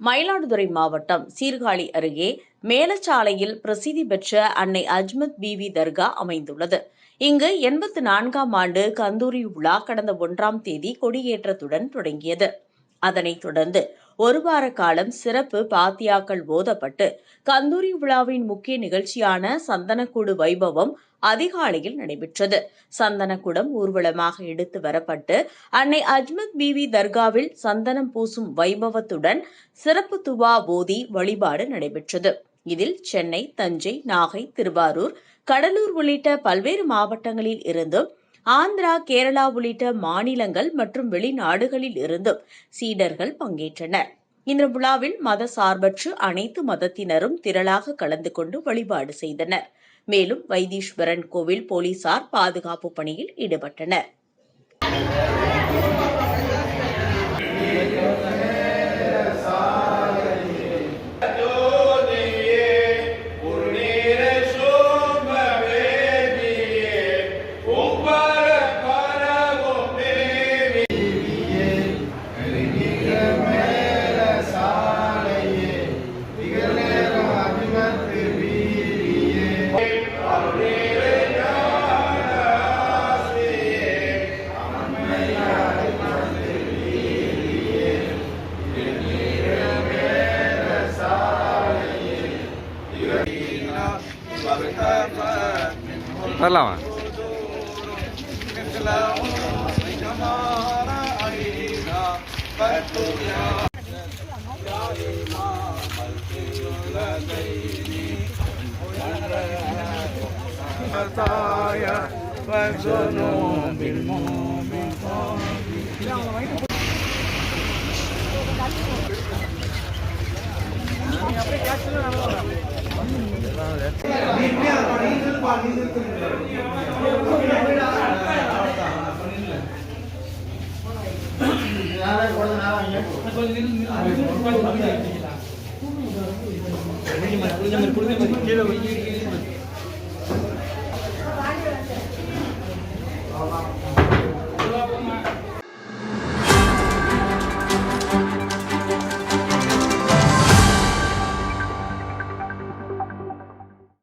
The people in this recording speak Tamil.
மயிலாடுதுறை மாவட்டம் சீர்காழி அருகே மேலச்சாலையில் பிரசித்தி பெற்ற அன்னை அஜ்மத் பிவி தர்கா அமைந்துள்ளது. இங்கு 84ஆம் ஆண்டு கந்தூரி விழா கடந்த 1ஆம் தேதி கொடியேற்றத்துடன் தொடங்கியது. அதனைத் தொடர்ந்து ஒரு வார காலம் சிறப்பு பாத்தியாக்கள் ஓதப்பட்டு கந்தூரி விழாவின் முக்கிய நிகழ்ச்சியான சந்தனக்கூடு வைபவம் அதிகாலையில் நடைபெற்றது. சந்தனக்குடம் ஊர்வலமாக எடுத்து வரப்பட்டு அன்னை அஜ்மத் பிவி தர்காவில் சந்தனம் பூசும் வைபவத்துடன் சிறப்பு துவா ஓதி வழிபாடு நடைபெற்றது. இதில் சென்னை, தஞ்சை, நாகை, திருவாரூர், கடலூர் உள்ளிட்ட பல்வேறு மாவட்டங்களில் இருந்தும் ஆந்திரா, கேரளா உள்ளிட்ட மாநிலங்கள் மற்றும் வெளிநாடுகளில் இருந்தும் சீடர்கள் பங்கேற்றனர். இந்த விழாவில் மத சார்பற்று அனைத்து மதத்தினரும் திரளாக கலந்து கொண்டு வழிபாடு செய்தனர். மேலும் வைத்தீஸ்வரன் கோவில் போலீசார் பாதுகாப்பு பணியில் ஈடுபட்டனர். வரலாமா? கீழே